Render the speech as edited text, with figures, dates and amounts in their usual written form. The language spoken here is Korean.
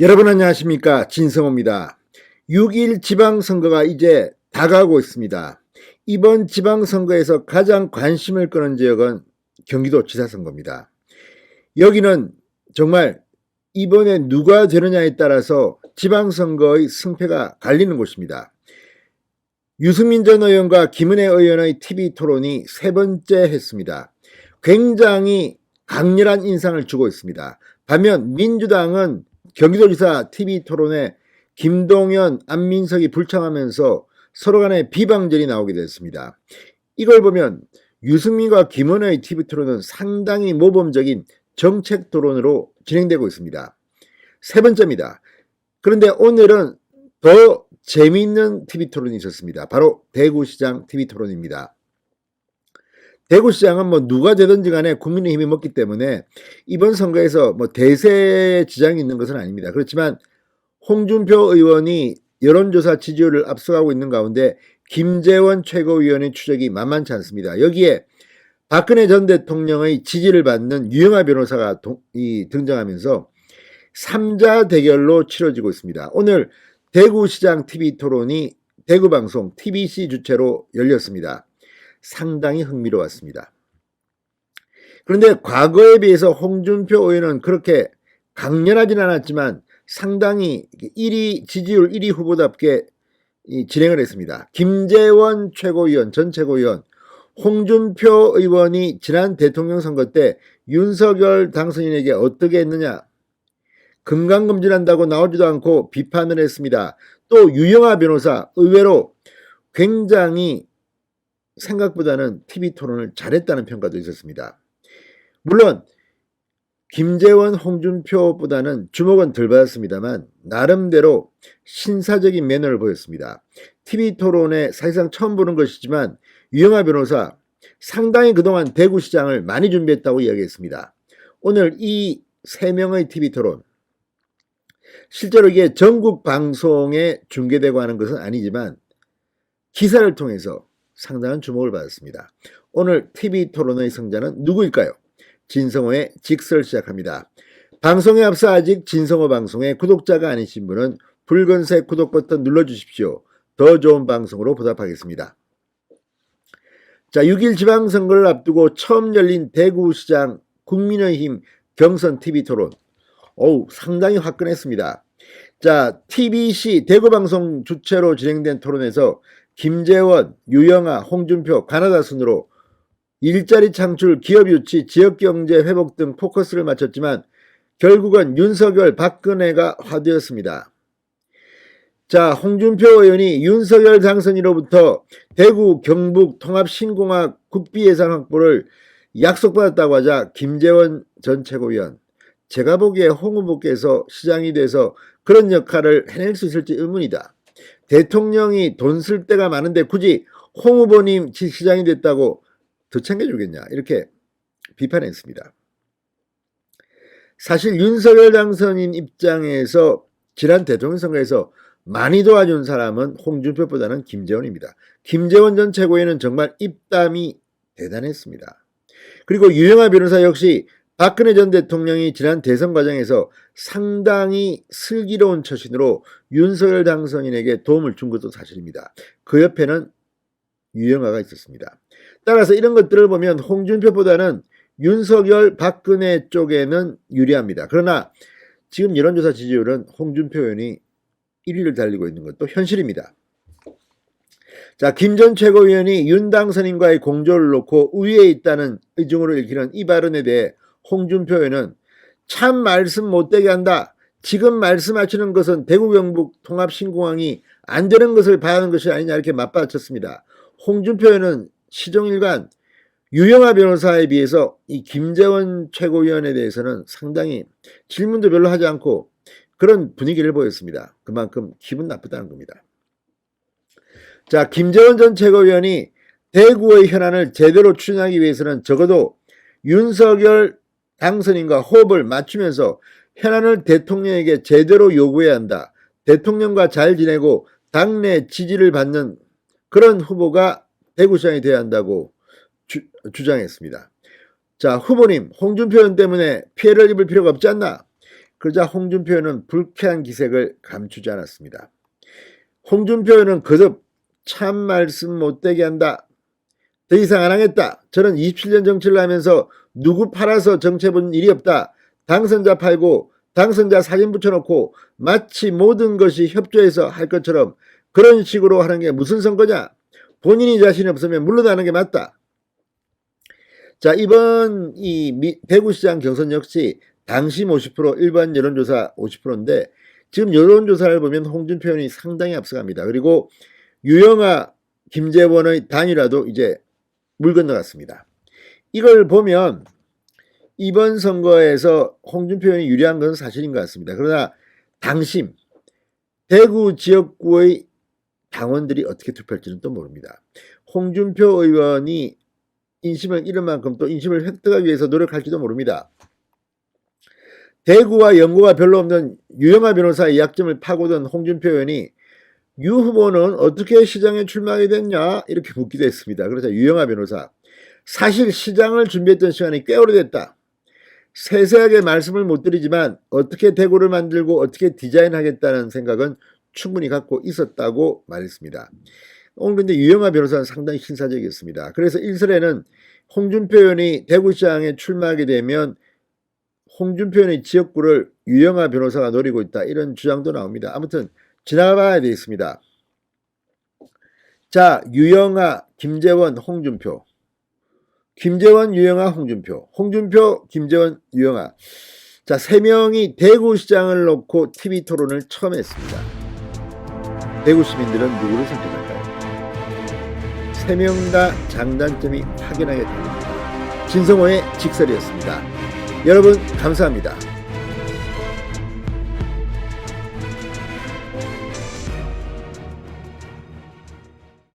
여러분 안녕하십니까, 진성호입니다. 6.1 지방선거가 이제 다가오고 있습니다. 이번 지방선거에서 가장 관심을 끄는 지역은 경기도지사 선거입니다. 여기는 정말 이번에 누가 되느냐에 따라서 지방선거의 승패가 갈리는 곳입니다. 유승민 전 의원과 김은혜 의원의 TV토론이 세 번째 했습니다. 굉장히 강렬한 인상을 주고 있습니다. 반면 민주당은 경기도지사 TV토론에 김동연, 안민석이 불참하면서 서로 간에 비방전이 나오게 됐습니다. 이걸 보면 유승민과 김은혜의 TV토론은 상당히 모범적인 정책 토론으로 진행되고 있습니다. 세 번째입니다. 그런데 오늘은 더 재미있는 TV토론이 있었습니다. 바로 대구시장 TV토론입니다. 대구시장은 누가 되든지 간에 국민의힘이 먹기 때문에 이번 선거에서 대세 지장이 있는 것은 아닙니다. 그렇지만 홍준표 의원이 여론조사 지지율을 앞서가고 있는 가운데 김재원 최고위원의 추적이 만만치 않습니다. 여기에 박근혜 전 대통령의 지지를 받는 유영하 변호사가 등장하면서 3자 대결로 치러지고 있습니다. 오늘 대구시장 TV토론이 대구방송 TBC 주최로 열렸습니다. 상당히 흥미로웠습니다. 그런데 과거에 비해서 홍준표 의원은 그렇게 강렬하진 않았지만 상당히 지지율 1위 후보답게 진행을 했습니다. 김재원 최고위원, 전 최고위원, 홍준표 의원이 지난 대통령 선거 때 윤석열 당선인에게 어떻게 했느냐, 건강검진한다고 나오지도 않고 비판을 했습니다. 또 유영하 변호사 의외로 굉장히 생각보다는 TV토론을 잘했다는 평가도 있었습니다. 물론 김재원, 홍준표보다는 주목은 덜 받았습니다만 나름대로 신사적인 매너를 보였습니다. TV토론에 사실상 처음 보는 것이지만 유영하 변호사 상당히 그동안 대구시장을 많이 준비했다고 이야기했습니다. 오늘 이 3명의 TV토론, 실제로 이게 전국 방송에 중계되고 하는 것은 아니지만 기사를 통해서 상당한 주목을 받았습니다. 오늘 TV토론의 승자는 누구일까요? 진성호의 직설 시작합니다. 방송에 앞서 아직 진성호 방송에 구독자가 아니신 분은 붉은색 구독 버튼 눌러주십시오. 더 좋은 방송으로 보답하겠습니다. 자, 6.1 지방선거를 앞두고 처음 열린 대구시장 국민의힘 경선 TV토론. 상당히 화끈했습니다. 자, TBC 대구방송 주최로 진행된 토론에서 김재원, 유영하, 홍준표, 가나다 순으로 일자리 창출, 기업 유치, 지역경제 회복 등 포커스를 맞췄지만 결국은 윤석열, 박근혜가 화두였습니다. 자, 홍준표 의원이 윤석열 당선인으로부터 대구, 경북 통합신공학 국비예산 확보를 약속받았다고 하자 김재원 전 최고위원, 제가 보기에 홍 후보께서 시장이 돼서 그런 역할을 해낼 수 있을지 의문이다. 대통령이 돈 쓸 데가 많은데 굳이 홍 후보님 시장이 됐다고 더 챙겨주겠냐, 이렇게 비판했습니다. 사실 윤석열 당선인 입장에서 지난 대통령 선거에서 많이 도와준 사람은 홍준표보다는 김재원입니다. 김재원 전 최고위원은 정말 입담이 대단했습니다. 그리고 유영하 변호사 역시 박근혜 전 대통령이 지난 대선 과정에서 상당히 슬기로운 처신으로 윤석열 당선인에게 도움을 준 것도 사실입니다. 그 옆에는 유영하가 있었습니다. 따라서 이런 것들을 보면 홍준표보다는 윤석열, 박근혜 쪽에는 유리합니다. 그러나 지금 여론조사 지지율은 홍준표 의원이 1위를 달리고 있는 것도 현실입니다. 자, 김 전 최고위원이 윤 당선인과의 공조를 놓고 우위에 있다는 의중으로 읽히는 이 발언에 대해 홍준표 의원은 참 말씀 못되게 한다. 지금 말씀하시는 것은 대구 경북 통합신공항이 안 되는 것을 봐야 하는 것이 아니냐, 이렇게 맞받아쳤습니다. 홍준표 의원은 시종일관 유영하 변호사에 비해서 이 김재원 최고위원에 대해서는 상당히 질문도 별로 하지 않고 그런 분위기를 보였습니다. 그만큼 기분 나쁘다는 겁니다. 자, 김재원 전 최고위원이 대구의 현안을 제대로 추진하기 위해서는 적어도 윤석열 당선인과 호흡을 맞추면서 현안을 대통령에게 제대로 요구해야 한다. 대통령과 잘 지내고 당내 지지를 받는 그런 후보가 대구시장이 되어야 한다고 주장했습니다. 자, 후보님, 홍준표 의원 때문에 피해를 입을 필요가 없지 않나? 그러자 홍준표 의원은 불쾌한 기색을 감추지 않았습니다. 홍준표 의원은 거듭 참 말씀 못되게 한다. 더 이상 안 하겠다. 저는 27년 정치를 하면서 누구 팔아서 정치해본 일이 없다. 당선자 팔고 당선자 사진 붙여놓고 마치 모든 것이 협조해서 할 것처럼 그런 식으로 하는 게 무슨 선거냐. 본인이 자신이 없으면 물러나는 게 맞다. 자, 이번 이 대구시장 경선 역시 당심 50%, 일반 여론조사 50%인데 지금 여론조사를 보면 홍준표 의원이 상당히 앞서갑니다. 그리고 유영아, 김재원의 단일화도 이제 물 건너갔습니다. 이걸 보면 이번 선거에서 홍준표 의원이 유리한 것은 사실인 것 같습니다. 그러나 당심, 대구 지역구의 당원들이 어떻게 투표할지는 또 모릅니다. 홍준표 의원이 인심을 잃은 만큼 또 인심을 획득하기 위해서 노력할지도 모릅니다. 대구와 연고가 별로 없는 유영아 변호사의 약점을 파고든 홍준표 의원이 유 후보는 어떻게 시장에 출마하게 됐냐 이렇게 묻기도 했습니다. 그래서 유영아 변호사, 사실 시장을 준비했던 시간이 꽤 오래됐다. 세세하게 말씀을 못 드리지만 어떻게 대구를 만들고 어떻게 디자인하겠다는 생각은 충분히 갖고 있었다고 말했습니다. 오늘 근데 유영아 변호사는 상당히 신사적이었습니다. 그래서 일설에는 홍준표 의원이 대구시장에 출마하게 되면 홍준표 의원의 지역구를 유영아 변호사가 노리고 있다, 이런 주장도 나옵니다. 아무튼 지나가봐야 되겠습니다. 자, 유영아, 김재원, 홍준표. 김재원, 유영아, 홍준표. 홍준표, 김재원, 유영아. 자, 3명이 대구시장을 놓고 TV토론을 처음 했습니다. 대구 시민들은 누구를 선택할까요? 3명 다 장단점이 확연하게 다릅니다. 진성호의 직설이었습니다. 여러분 감사합니다.